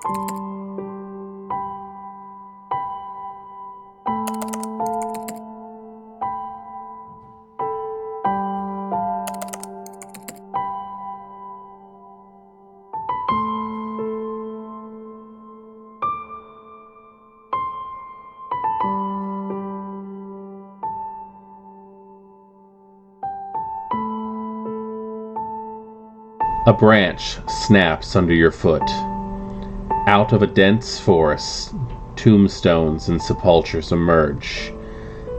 A branch snaps under your foot. Out of a dense forest, tombstones and sepulchres emerge.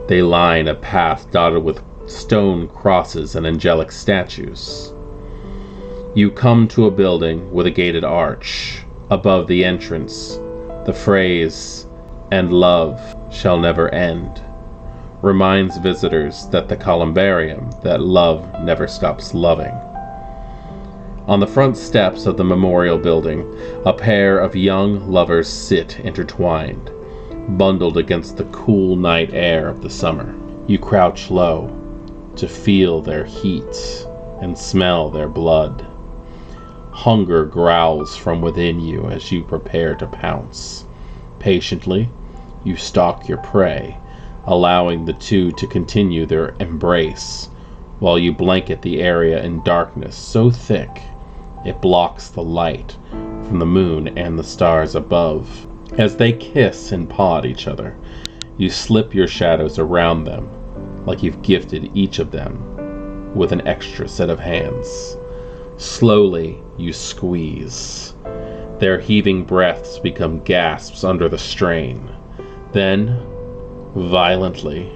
They line a path dotted with stone crosses and angelic statues. You come to a building with a gated arch. Above the entrance, the phrase, "And love shall never end," reminds visitors that the columbarium, that love never stops loving. On the front steps of the memorial building, a pair of young lovers sit intertwined, bundled against the cool night air of the summer. You crouch low to feel their heat and smell their blood. Hunger growls from within you as you prepare to pounce. Patiently, you stalk your prey, allowing the two to continue their embrace, while you blanket the area in darkness so thick it blocks the light from the moon and the stars above. As they kiss and paw at each other, you slip your shadows around them, like you've gifted each of them with an extra set of hands. Slowly, you squeeze. Their heaving breaths become gasps under the strain. Then, violently,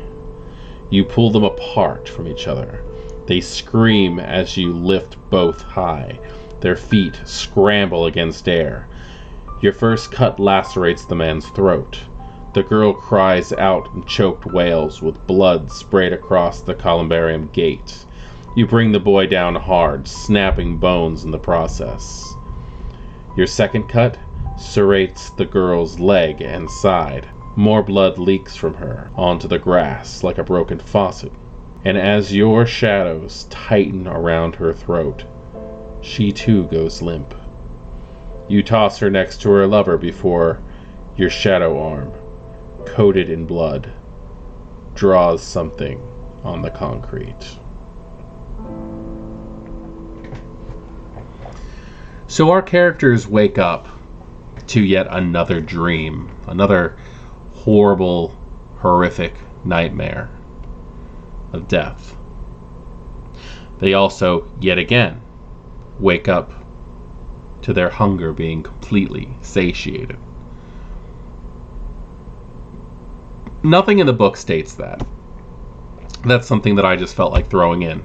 you pull them apart from each other. They scream as you lift both high. Their feet scramble against air. Your first cut lacerates the man's throat. The girl cries out in choked wails with blood sprayed across the columbarium gate. You bring the boy down hard, snapping bones in the process. Your second cut serrates the girl's leg and side. More blood leaks from her onto the grass like a broken faucet. And as your shadows tighten around her throat, she too goes limp. You toss her next to her lover before your shadow arm, coated in blood, draws something on the concrete. So our characters wake up to yet another dream, another horrible, horrific nightmare of death. They also, yet again, wake up to their hunger being completely satiated. Nothing in the book states that. That's something that I just felt like throwing in.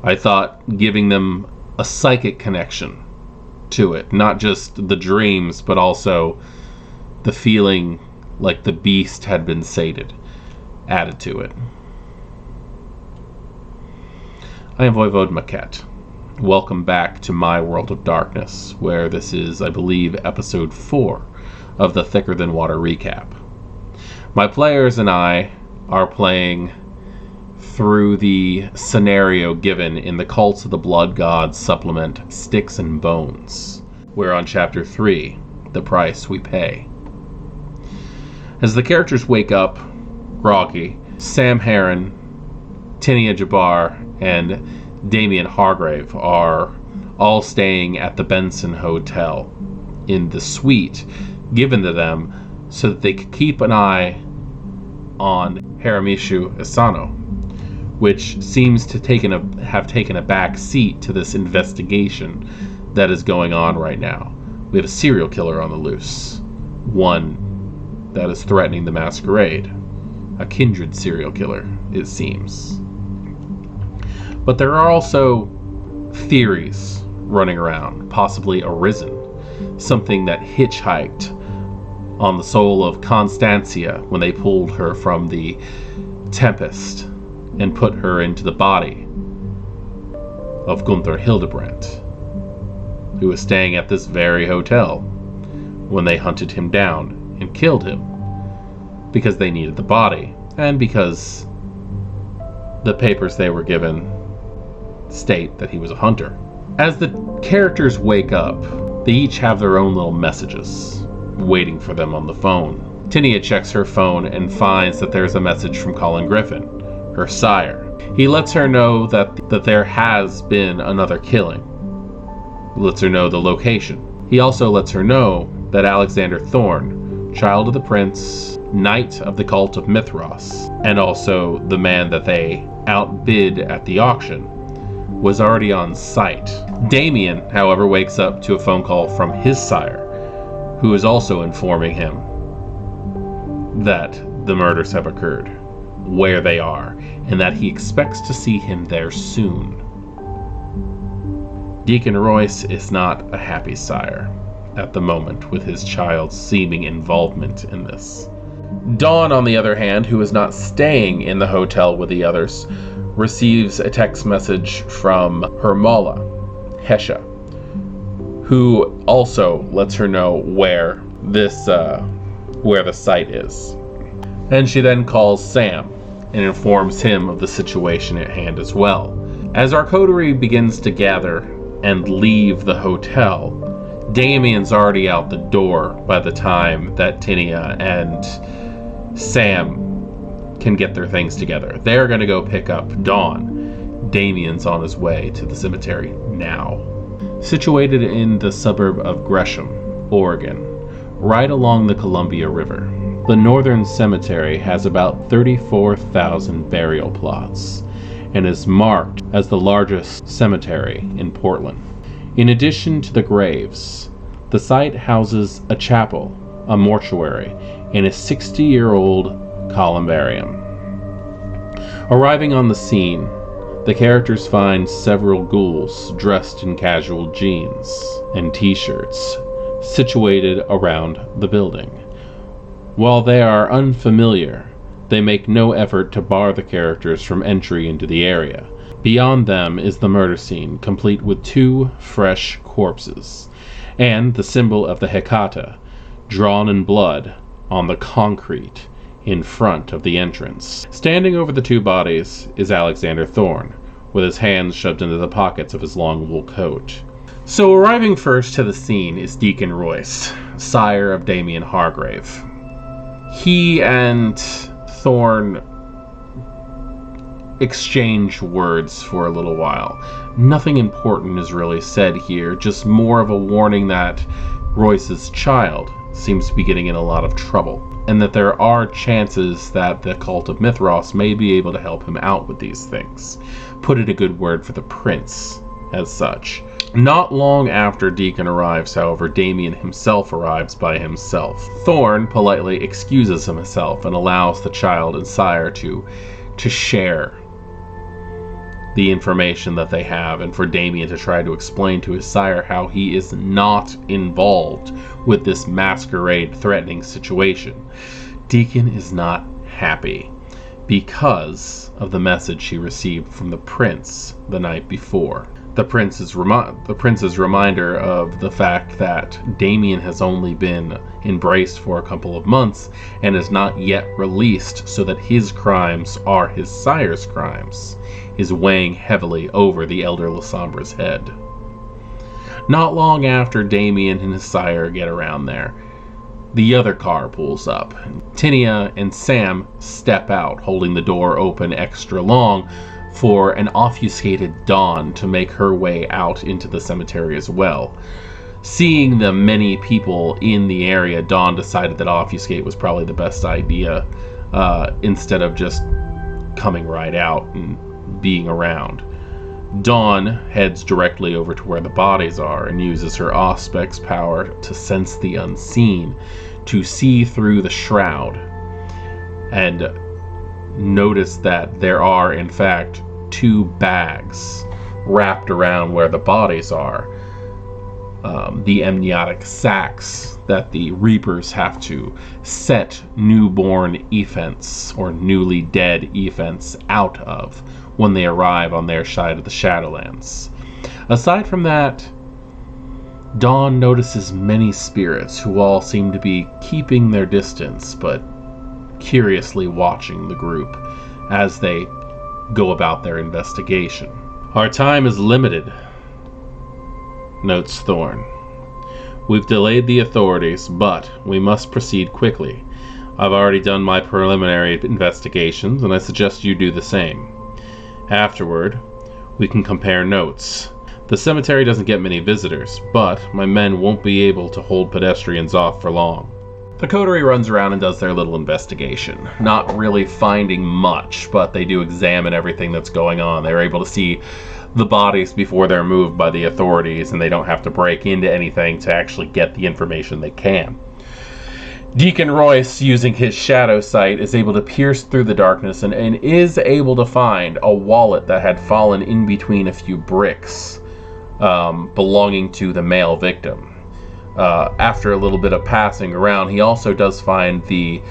I thought giving them a psychic connection to it, not just the dreams, but also the feeling like the beast had been sated, added to it. I am Voivode Maquette. Welcome back to my world of darkness, where this is, I believe, episode 4 of the Thicker Than Water recap. My players and I are playing through the scenario given in the Cults of the Blood Gods supplement Styx and Bones. We're on chapter 3, The Price We Pay. As the characters wake up, groggy, Sam Heron, Tinia Jabbar, and Damien Hargrave are all staying at the Benson Hotel in the suite given to them so that they could keep an eye on Haramishu Asano, which seems to have taken a back seat to this investigation that is going on right now. We have a serial killer on the loose, one that is threatening the masquerade, a kindred serial killer, it seems. But there are also theories running around, possibly arisen, something that hitchhiked on the soul of Constancia when they pulled her from the Tempest and put her into the body of Gunther Hildebrandt, who was staying at this very hotel when they hunted him down and killed him because they needed the body and because the papers they were given state that he was a hunter. As the characters wake up, They each have their own little messages waiting for them on the phone. Tinia checks her phone and finds that there's a message from Colin Griffin, her sire. He lets her know that there has been another killing. He lets her know the location. He also lets her know that Alexander Thorne, child of the prince, knight of the cult of Mithras, and also the man that they outbid at the auction, was already on site. Damien, however, wakes up to a phone call from his sire, who is also informing him that the murders have occurred, where they are, and that he expects to see him there soon. Deacon Royce is not a happy sire at the moment with his child's seeming involvement in this. Dawn, on the other hand, who is not staying in the hotel with the others, receives a text message from her Mala, Hesha, who also lets her know where the site is. And she then calls Sam and informs him of the situation at hand as well. As our coterie begins to gather and leave the hotel, Damien's already out the door by the time that Tinia and Sam can get their things together. They're going to go pick up Dawn. Damien's on his way to the cemetery now. Situated in the suburb of Gresham, Oregon, right along the Columbia River, the Northern Cemetery has about 34,000 burial plots and is marked as the largest cemetery in Portland. In addition to the graves, the site houses a chapel, a mortuary, and a 60-year-old columbarium. Arriving on the scene, the characters find several ghouls dressed in casual jeans and t-shirts situated around the building. While they are unfamiliar, they make no effort to bar the characters from entry into the area. Beyond them is the murder scene, complete with 2 fresh corpses, and the symbol of the Hecata, drawn in blood on the concrete in front of the entrance. Standing over the 2 bodies is Alexander Thorne, with his hands shoved into the pockets of his long wool coat. So arriving first to the scene is Deacon Royce, sire of Damien Hargrave. He and Thorne exchange words for a little while. Nothing important is really said here, just more of a warning that Royce's child seems to be getting in a lot of trouble, and that there are chances that the cult of Mithras may be able to help him out with these things. Put in a good word for the prince, as such. Not long after Deacon arrives, however, Damien himself arrives by himself. Thorne politely excuses himself and allows the child and sire to share the information that they have, and for Damien to try to explain to his sire how he is not involved with this masquerade threatening situation. Deacon is not happy because of the message he received from the prince the night before. The prince's reminder of the fact that Damien has only been embraced for a couple of months and is not yet released, so that his crimes are his sire's crimes, is weighing heavily over the elder Lasombra's head. Not long after Damien and his sire get around there, the other car pulls up. Tinia and Sam step out, holding the door open extra long for an obfuscated Dawn to make her way out into the cemetery as well. Seeing the many people in the area, Dawn decided that obfuscate was probably the best idea, instead of just coming right out and being around. Dawn heads directly over to where the bodies are and uses her Auspex power to sense the unseen, to see through the shroud, and notice that there are, in fact, 2 bags wrapped around where the bodies are. The amniotic sacs that the Reapers have to set newborn Ephants, or newly dead Ephants, out of when they arrive on their side of the Shadowlands. Aside from that, Dawn notices many spirits who all seem to be keeping their distance, but curiously watching the group as they go about their investigation. Our time is limited, notes Thorne. We've delayed the authorities, but we must proceed quickly. I've already done my preliminary investigations, and I suggest you do the same. Afterward, we can compare notes. The cemetery doesn't get many visitors, but my men won't be able to hold pedestrians off for long. The coterie runs around and does their little investigation, not really finding much, but they do examine everything that's going on. They're able to see the bodies before they're moved by the authorities, and they don't have to break into anything to actually get the information they can. Deacon Royce, using his shadow sight, is able to pierce through the darkness and is able to find a wallet that had fallen in between a few bricks belonging to the male victim. After a little bit of passing around, he also does find the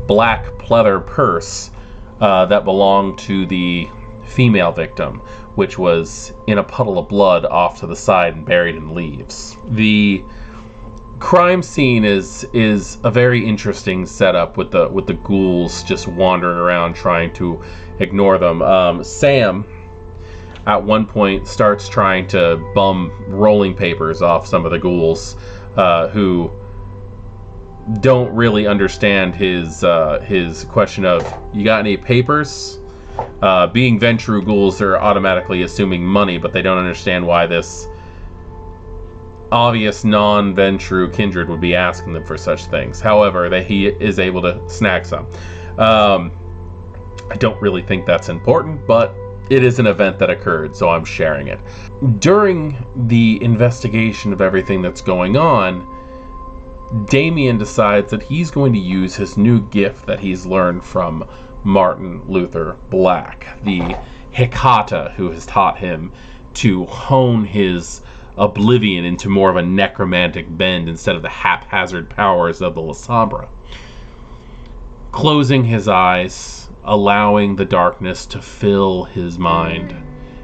black pleather purse that belonged to the female victim, which was in a puddle of blood off to the side and buried in leaves. The crime scene is a very interesting setup with the ghouls just wandering around trying to ignore them. Sam at one point starts trying to bum rolling papers off some of the ghouls who don't really understand his question of, you got any papers? Being Ventru ghouls, they're automatically assuming money, but they don't understand why this obvious non-Ventru kindred would be asking them for such things. However, he is able to snag some. I don't really think that's important, but it is an event that occurred, so I'm sharing it. During the investigation of everything that's going on, Damien decides that he's going to use his new gift that he's learned from Martin Luther Black, the Hecata, who has taught him to hone his oblivion into more of a necromantic bend instead of the haphazard powers of the La Sombra. Closing his eyes, allowing the darkness to fill his mind,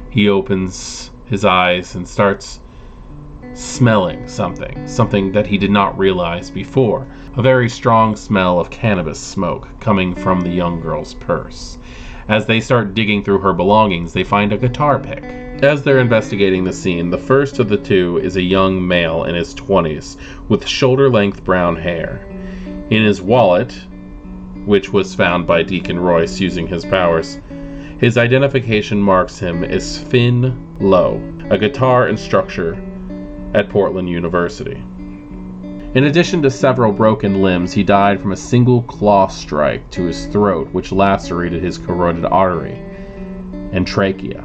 he opens his eyes and starts smelling something that he did not realize before. A very strong smell of cannabis smoke coming from the young girl's purse. As they start digging through her belongings, they find a guitar pick. As they're investigating the scene, the first of the two is a young male in his 20s with shoulder-length brown hair. In his wallet, which was found by Deacon Royce using his powers, his identification marks him as Finn Lowe, a guitar instructor at Portland University. In addition to several broken limbs, he died from a single claw strike to his throat, which lacerated his carotid artery and trachea.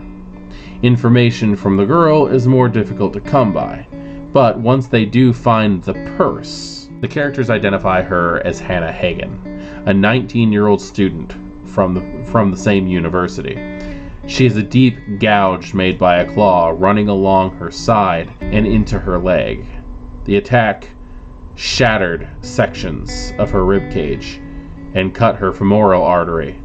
Information from the girl is more difficult to come by, but once they do find the purse, the characters identify her as Hannah Hagen, a 19-year-old student from the same university. She has a deep gouge made by a claw running along her side and into her leg. The attack shattered sections of her rib cage and cut her femoral artery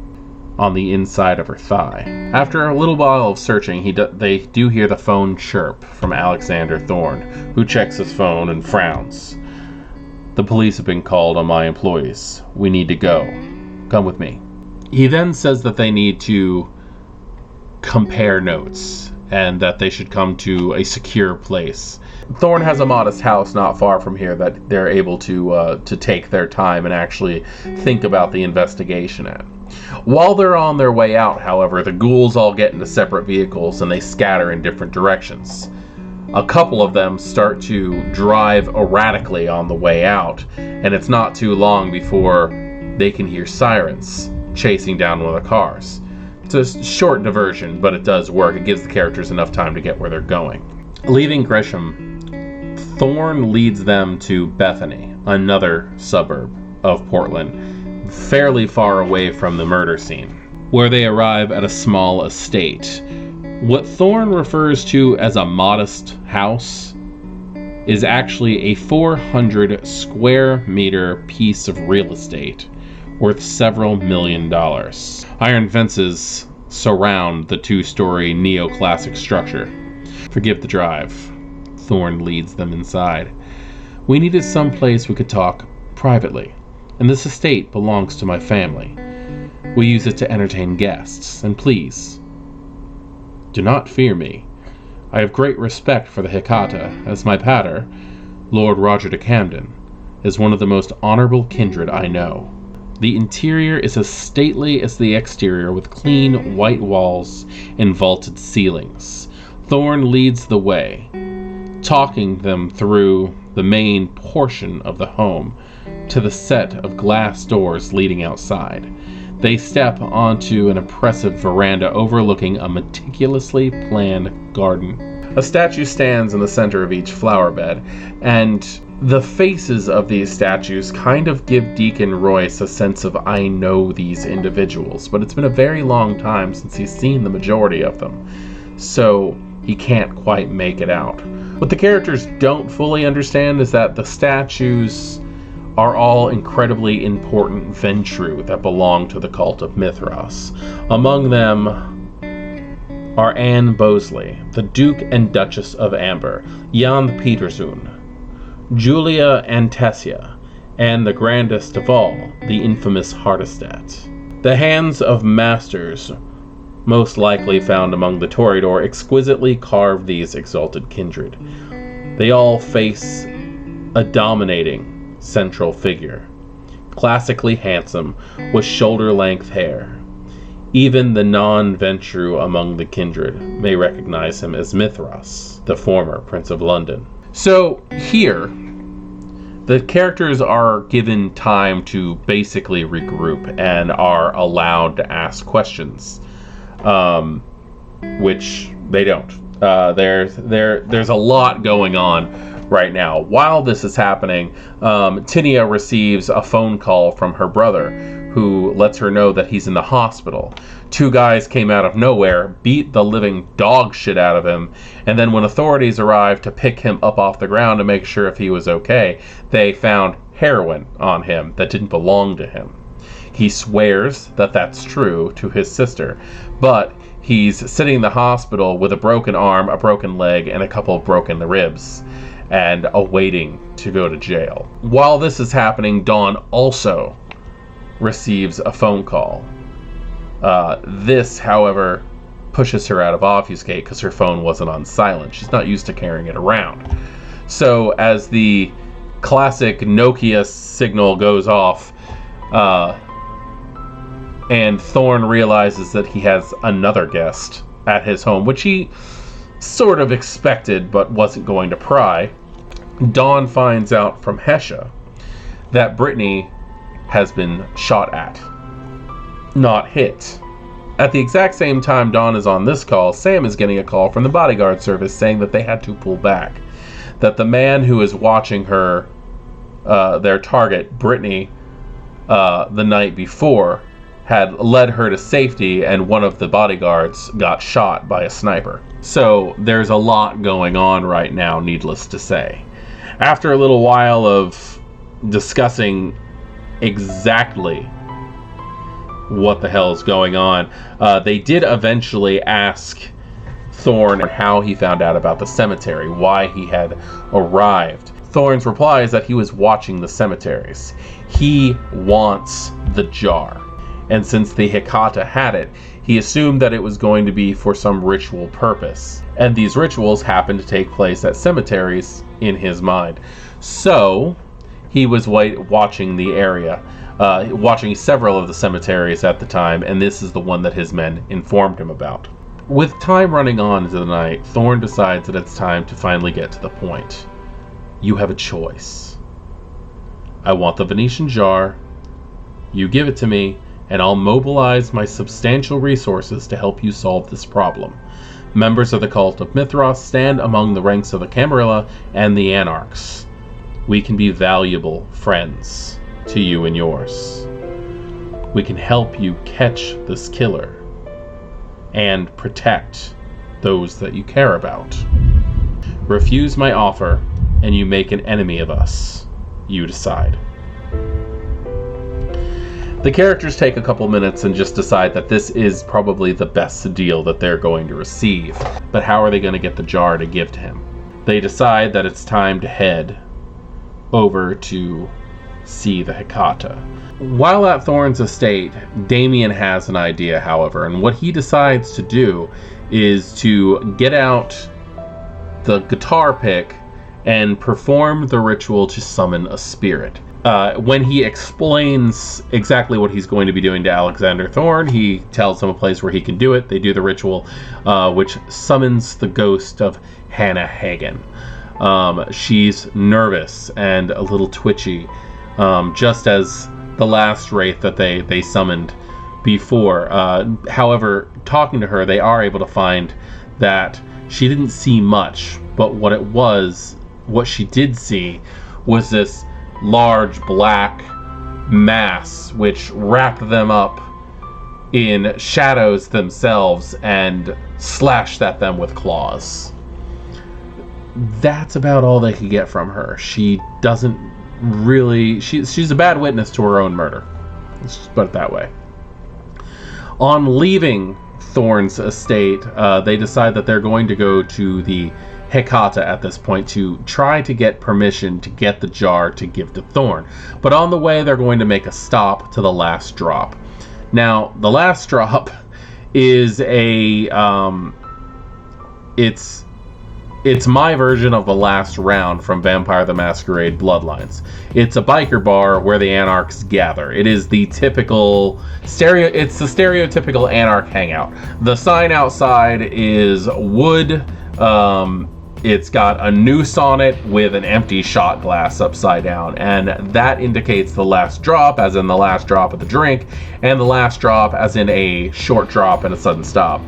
on the inside of her thigh. After a little while of searching, they do hear the phone chirp from Alexander Thorne, who checks his phone and frowns. The police have been called on my employees. We need to go. Come with me. He then says that they need to compare notes and that they should come to a secure place. Thorne has a modest house not far from here that they're able to take their time and actually think about the investigation at. While they're on their way out, however, the ghouls all get into separate vehicles and they scatter in different directions. A couple of them start to drive erratically on the way out, and it's not too long before they can hear sirens chasing down one of the cars. It's a short diversion, but it does work. It gives the characters enough time to get where they're going. Leaving Grisham, Thorne leads them to Bethany, another suburb of Portland, fairly far away from the murder scene, where they arrive at a small estate. What Thorne refers to as a modest house is actually a 400 square meter piece of real estate worth several $1 million. Iron fences surround the two-story neoclassic structure. Forgive the drive. Thorne leads them inside. We needed some place we could talk privately, and this estate belongs to my family. We use it to entertain guests, and please, do not fear me. I have great respect for the Hecata as my pater, Lord Roger de Camden is one of the most honorable kindred I know. The interior is as stately as the exterior, with clean white walls and vaulted ceilings. Thorne leads the way, talking them through the main portion of the home to the set of glass doors leading outside. They step onto an impressive veranda overlooking a meticulously planned garden. A statue stands in the center of each flower bed, and the faces of these statues kind of give Deacon Royce a sense of, I know these individuals, but it's been a very long time since he's seen the majority of them, so he can't quite make it out. What the characters don't fully understand is that the statues are all incredibly important Ventru that belong to the cult of Mithras. Among them are Anne Bosley, the Duke and Duchess of Amber, Jan Petersoon, Julia Antessia, and the grandest of all, the infamous Hardestat. The hands of masters, most likely found among the Toreador, exquisitely carve these exalted kindred. They all face a dominating central figure, classically handsome, with shoulder-length hair. Even the non-Ventru among the kindred may recognize him as Mithras, the former Prince of London. So here, the characters are given time to basically regroup and are allowed to ask questions, which they don't. There's a lot going on right now. While this is happening, Tinia receives a phone call from her brother, who lets her know that he's in the hospital. Two guys came out of nowhere, beat the living dog shit out of him, and then when authorities arrived to pick him up off the ground to make sure if he was okay, they found heroin on him that didn't belong to him. He swears that that's true to his sister, but he's sitting in the hospital with a broken arm, a broken leg, and a couple of broken ribs, and awaiting to go to jail. While this is happening, Dawn also receives a phone call. This, however, pushes her out of obfuscate because her phone wasn't on silent. She's not used to carrying it around. So as the classic Nokia signal goes off, and Thorne realizes that he has another guest at his home, which he sort of expected but wasn't going to pry, Dawn finds out from Hesha that Brittany has been shot at, not hit. At the exact same time Dawn is on this call, Sam is getting a call from the bodyguard service saying that they had to pull back, that the man who is watching her, their target, Brittany, the night before, had led her to safety, and one of the bodyguards got shot by a sniper. So there's a lot going on right now, needless to say. After a little while of discussing exactly what the hell is going on, they did eventually ask Thorne how he found out about the cemetery, why he had arrived. Thorne's reply is that he was watching the cemeteries. He wants the jar. And since the Hecata had it, he assumed that it was going to be for some ritual purpose. And these rituals happened to take place at cemeteries in his mind. So he was watching the area, watching several of the cemeteries at the time, and this is the one that his men informed him about. With time running on into the night, Thorne decides that it's time to finally get to the point. You have a choice. I want the Venetian jar. You give it to me, and I'll mobilize my substantial resources to help you solve this problem. Members of the cult of Mithras stand among the ranks of the Camarilla and the Anarchs. We can be valuable friends to you and yours. We can help you catch this killer and protect those that you care about. Refuse my offer, and you make an enemy of us. You decide. The characters take a couple minutes and just decide that this is probably the best deal that they're going to receive. But how are they going to get the jar to give to him? They decide that it's time to head over to see the Hecata. While at Thorne's estate, Damien has an idea, however, and what he decides to do is to get out the guitar pick and perform the ritual to summon a spirit. When he explains exactly what he's going to be doing to Alexander Thorne, he tells him a place where he can do it. They do the ritual, which summons the ghost of Hannah Hagen. She's nervous and a little twitchy, just as the last wraith that they summoned before. However, talking to her, they are able to find that she didn't see much, but what she did see was this large black mass which wrapped them up in shadows themselves and slashed at them with claws. That's about all they could get from her. She doesn't really... She's a bad witness to her own murder. Let's just put it that way. On leaving Thorne's estate, they decide that they're going to go to the Hecata at this point to try to get permission to get the jar to give to Thorne. But on the way, they're going to make a stop to the last drop. Now, the last drop is it's my version of the last round from Vampire the Masquerade Bloodlines. It's a biker bar where the anarchs gather. It is the typical it's the stereotypical anarch hangout. The sign outside is wood. It's got a noose on it with an empty shot glass upside down, and that indicates the last drop, as in the last drop of the drink, and the last drop as in a short drop and a sudden stop.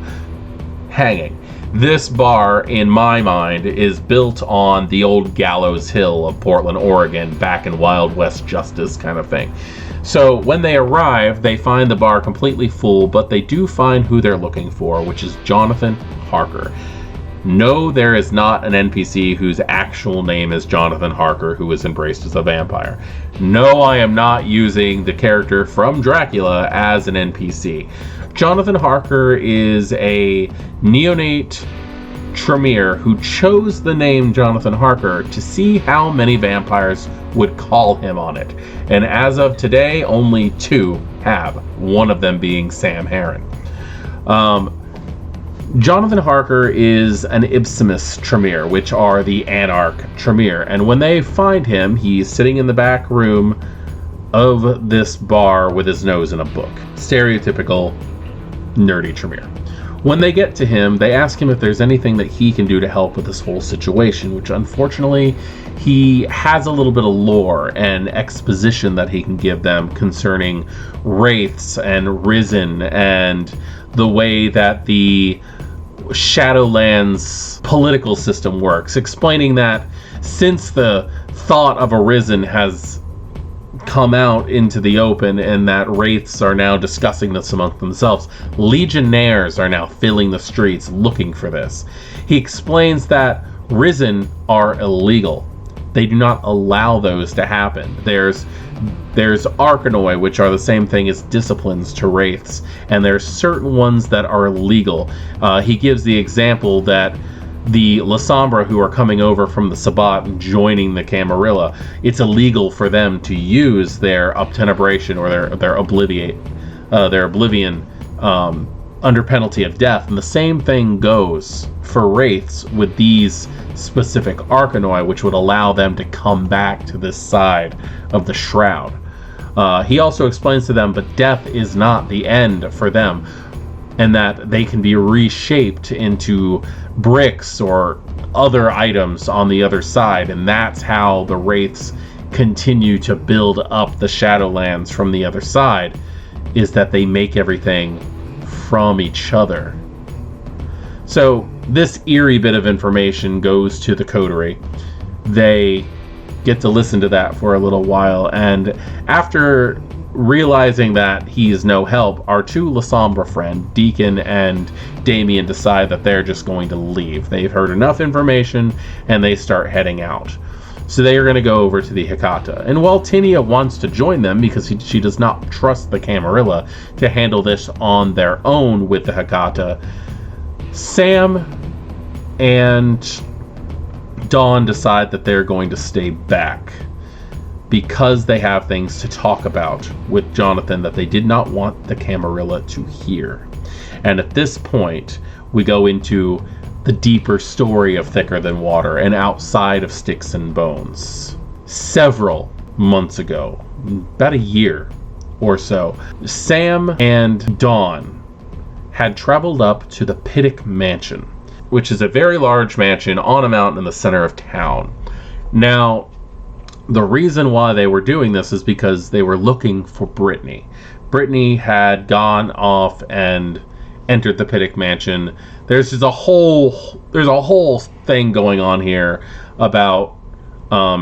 Hanging. This bar, in my mind, is built on the old Gallows Hill of Portland, Oregon, back in Wild West Justice kind of thing. So when they arrive, they find the bar completely full, but they do find who they're looking for, which is Jonathan Harker. No, there is not an NPC whose actual name is Jonathan Harker who was embraced as a vampire. No, I am not using the character from Dracula as an NPC. Jonathan Harker is a neonate Tremere who chose the name Jonathan Harker to see how many vampires would call him on it. And as of today, only 2 have, one of them being Sam Herron. Jonathan Harker is an Ibsimus Tremere, which are the Anarch Tremere. And when they find him, he's sitting in the back room of this bar with his nose in a book. Stereotypical nerdy Tremere. When they get to him, they ask him if there's anything that he can do to help with this whole situation, which unfortunately he has a little bit of lore and exposition that he can give them concerning wraiths and risen and the way that the Shadowlands political system works, explaining that since the thought of a risen has come out into the open and that wraiths are now discussing this among themselves, legionnaires are now filling the streets looking for this. He explains that risen are illegal. They do not allow those to happen. There's Arcanoi, which are the same thing as disciplines to wraiths, and there's certain ones that are illegal. He gives the example that the Lasombra who are coming over from the Sabbat and joining the Camarilla, it's illegal for them to use their obtenebration or their oblivion under penalty of death. And the same thing goes for wraiths with these specific Arcanoi, which would allow them to come back to this side of the shroud. He also explains to them, but death is not the end for them, and that they can be reshaped into bricks or other items on the other side, and that's how the wraiths continue to build up the Shadowlands from the other side, is that they make everything from each other. So this eerie bit of information goes to the coterie. They get to listen to that for a little while, and after realizing that he is no help, our 2 Lasombra friends, Deacon and Damien, decide that they're just going to leave. They've heard enough information, and they start heading out. So they are going to go over to the Hecata. And while Tinia wants to join them because she does not trust the Camarilla to handle this on their own with the Hecata, Sam and Dawn decide that they're going to stay back because they have things to talk about with Jonathan that they did not want the Camarilla to hear. And at this point, we go into the deeper story of Thicker Than Water and outside of Sticks and Bones. Several months ago, about a year or so, Sam and Dawn had traveled up to the Pittock Mansion, which is a very large mansion on a mountain in the center of town. Now, the reason why they were doing this is because they were looking for Brittany. Brittany had gone off and entered the Pittock Mansion. There's a whole thing going on here about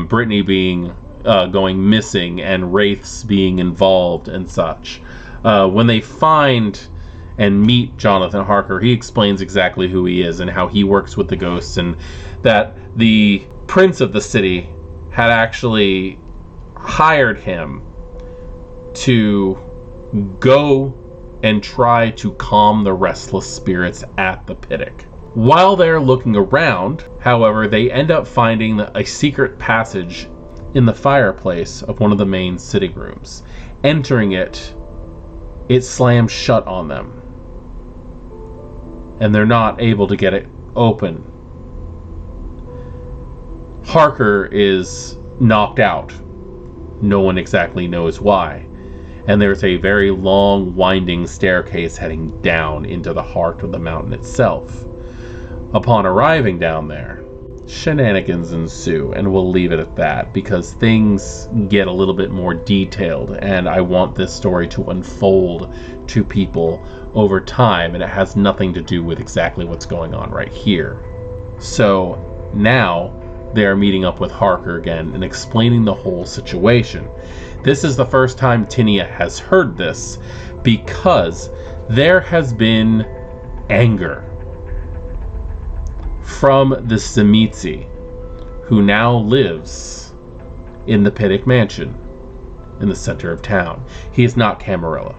Brittany being going missing and wraiths being involved and such. When they find and meet Jonathan Harker, he explains exactly who he is and how he works with the ghosts, and that the prince of the city had actually hired him to go and try to calm the restless spirits at the Pittock. While they're looking around, however, they end up finding a secret passage in the fireplace of one of the main sitting rooms. Entering it, it slams shut on them, and they're not able to get it open. Harker is knocked out. No one exactly knows why. And there's a very long, winding staircase heading down into the heart of the mountain itself. Upon arriving down there, shenanigans ensue, and we'll leave it at that because things get a little bit more detailed, and I want this story to unfold to people over time, and it has nothing to do with exactly what's going on right here. So now they are meeting up with Harker again and explaining the whole situation. This is the first time Tinia has heard this because there has been anger from the Tzimisce, who now lives in the Pittock Mansion in the center of town. He is not Camarilla.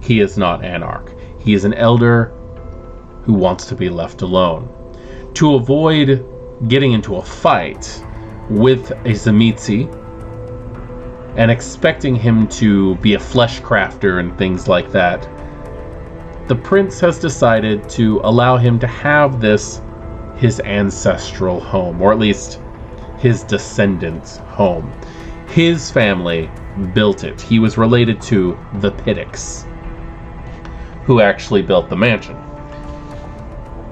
He is not Anarch. He is an elder who wants to be left alone. To avoid getting into a fight with a Tzimisce and expecting him to be a flesh crafter and things like that, the prince has decided to allow him to have this his ancestral home, or at least his descendants' home. His family built it. He was related to the Pittocks, who actually built the mansion.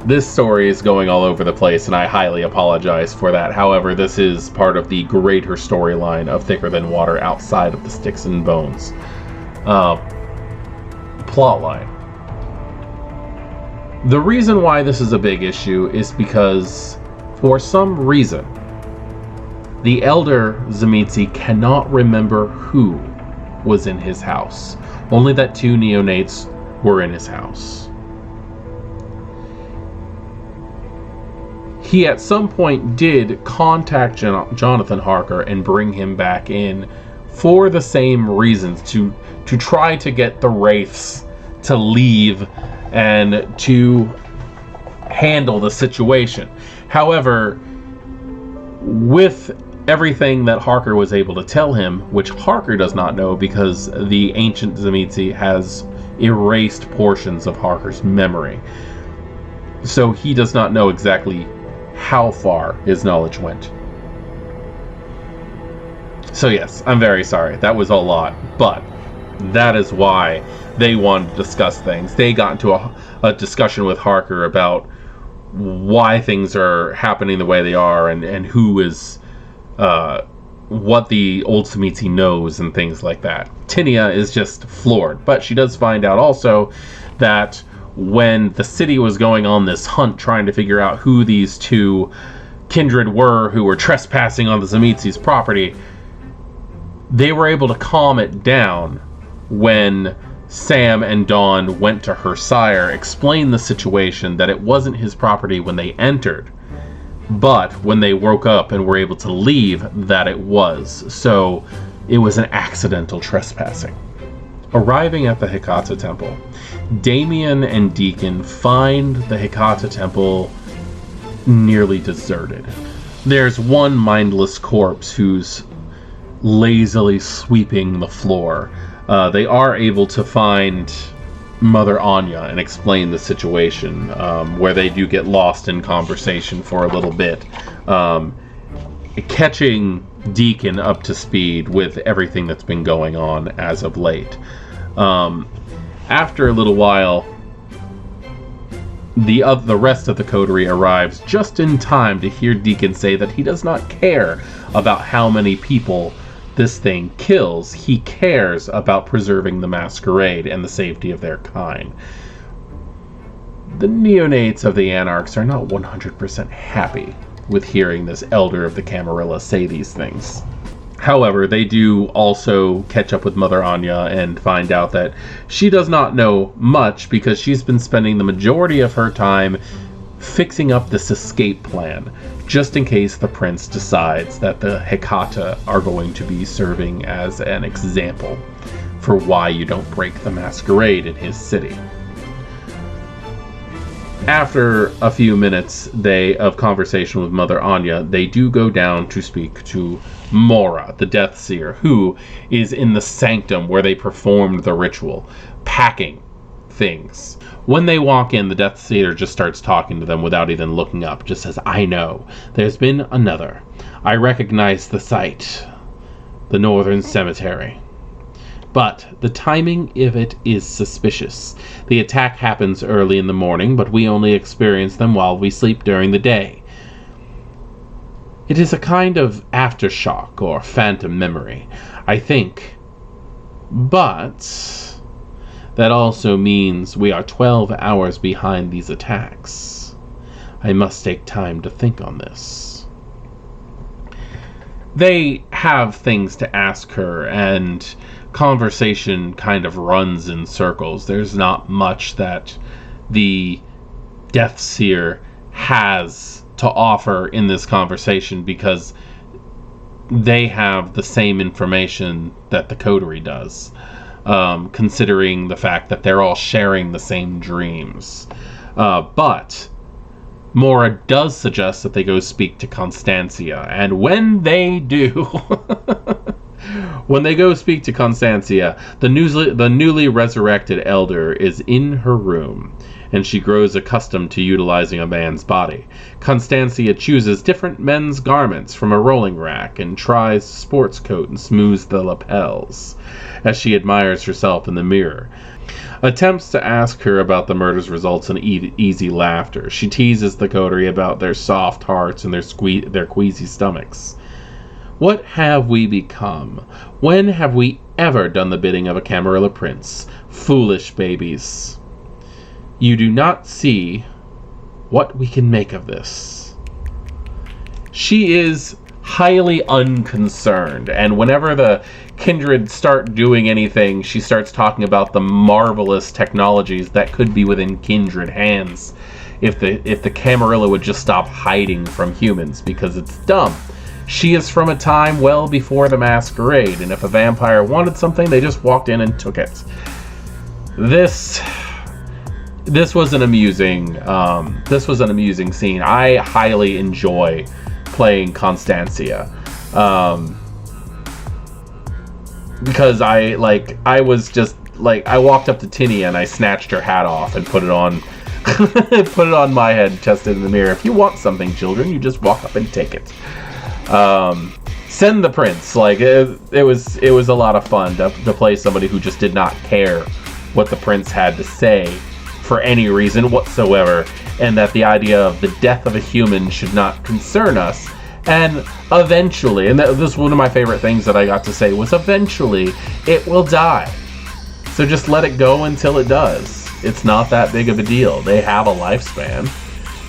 This story is going all over the place, and I highly apologize for that. However, this is part of the greater storyline of Thicker Than Water outside of the Sticks and Bones plotline. The reason why this is a big issue is because, for some reason, the elder Tzimisce cannot remember who was in his house. Only that 2 neonates were in his house. He at some point did contact Jonathan Harker and bring him back in for the same reasons, to try to get the wraiths to leave and to handle the situation. However, with everything that Harker was able to tell him, which Harker does not know because the ancient Tzimisce has erased portions of Harker's memory, so he does not know exactly how far his knowledge went. So yes, I'm very sorry. That was a lot, but that is why they wanted to discuss things. They got into a discussion with Harker about why things are happening the way they are, and who is what the old Tzimisce knows and things like that. Tinia is just floored, but she does find out also that when the city was going on this hunt trying to figure out who these 2 kindred were who were trespassing on the Tzimisce's property, they were able to calm it down when Sam and Dawn went to her sire, explained the situation, that it wasn't his property when they entered, but when they woke up and were able to leave, that it was. So it was an accidental trespassing. Arriving at the Hecata Temple, Damien and Deacon find the Hecata Temple nearly deserted. There's one mindless corpse who's lazily sweeping the floor. They are able to find Mother Anya and explain the situation, where they do get lost in conversation for a little bit, catching Deacon up to speed with everything that's been going on as of late. After a little while, the rest of the coterie arrives just in time to hear Deacon say that he does not care about how many people this thing kills. He cares about preserving the masquerade and the safety of their kind. The neonates of the Anarchs are not 100% happy with hearing this elder of the Camarilla say these things. However, they do also catch up with Mother Anya and find out that she does not know much because she's been spending the majority of her time fixing up this escape plan, just in case the prince decides that the Hecata are going to be serving as an example for why you don't break the masquerade in his city. After a few minutes of conversation with Mother Anya, they do go down to speak to Mora, the Death Seer, who is in the sanctum where they performed the ritual, packing things. When they walk in, the Death Seer just starts talking to them without even looking up, just says, "I know. There's been another. I recognize the site. The Northern Cemetery. But the timing of it is suspicious. The attack happens early in the morning, but we only experience them while we sleep during the day. It is a kind of aftershock or phantom memory, I think. But that also means we are 12 hours behind these attacks. I must take time to think on this." They have things to ask her, and conversation kind of runs in circles. There's not much that the Death Seer has to offer in this conversation because they have the same information that the coterie does, considering the fact that they're all sharing the same dreams. But Mora does suggest that they go speak to Constancia, and when they do... When they go speak to Constancia, the newly resurrected elder is in her room, and she grows accustomed to utilizing a man's body. Constancia chooses different men's garments from a rolling rack and tries a sports coat and smooths the lapels as she admires herself in the mirror. Attempts to ask her about the murders results in easy laughter. She teases the coterie about their soft hearts and their queasy stomachs. What have we become? When have we ever done the bidding of a Camarilla prince? Foolish babies. You do not see what we can make of this. She is highly unconcerned, and whenever the Kindred start doing anything, she starts talking about the marvelous technologies that could be within Kindred hands if the Camarilla would just stop hiding from humans, because it's dumb. She is from a time well before the masquerade, and if a vampire wanted something, they just walked in and took it. This was an amusing scene. I highly enjoy playing Constancia, because I walked up to Tinny and I snatched her hat off and put it on put it on my head, tested in the mirror. If you want something, children, you just walk up and take it. Send the prince. It was a lot of fun to play somebody who just did not care what the prince had to say for any reason whatsoever, and that the idea of the death of a human should not concern us. And eventually, and this is one of my favorite things that I got to say, was eventually it will die. So just let it go until it does. It's not that big of a deal. They have a lifespan.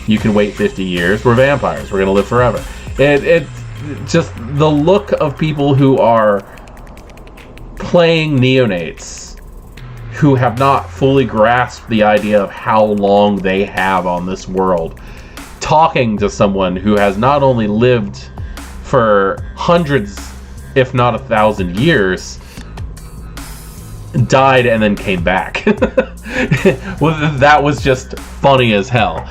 You can wait 50 years. We're vampires. We're going to live forever. It just the look of people who are playing neonates who have not fully grasped the idea of how long they have on this world, talking to someone who has not only lived for hundreds, if not 1,000 years, died and then came back. Well, that was just funny as hell.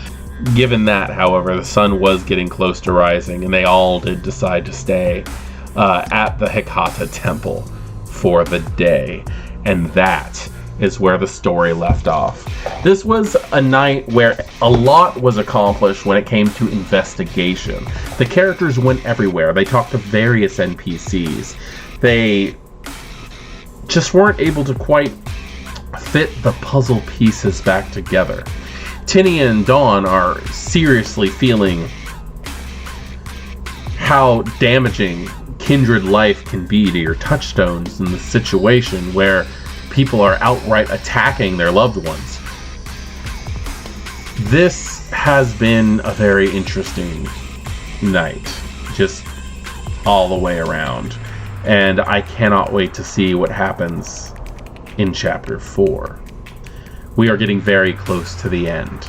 Given that, however, the sun was getting close to rising, and they all did decide to stay at the Hecata temple for the day. And that is where the story left off. This was a night where a lot was accomplished when it came to investigation. The characters went everywhere. They talked to various NPCs. They just weren't able to quite fit the puzzle pieces back together. Tinny and Dawn are seriously feeling how damaging kindred life can be to your touchstones in the situation where people are outright attacking their loved ones. This has been a very interesting night, just all the way around. And I cannot wait to see what happens in Chapter 4. We are getting very close to the end.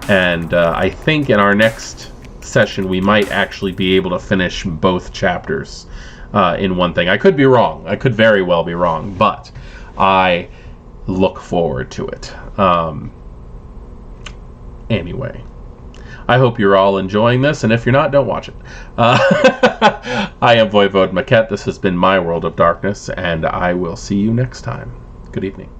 And I think in our next session we might actually be able to finish both chapters in one thing. I could be wrong. I could very well be wrong. But I look forward to it. Anyway, I hope you're all enjoying this, and if you're not, don't watch it. I am Voivode Maquette. This has been My World of Darkness, and I will see you next time. Good evening.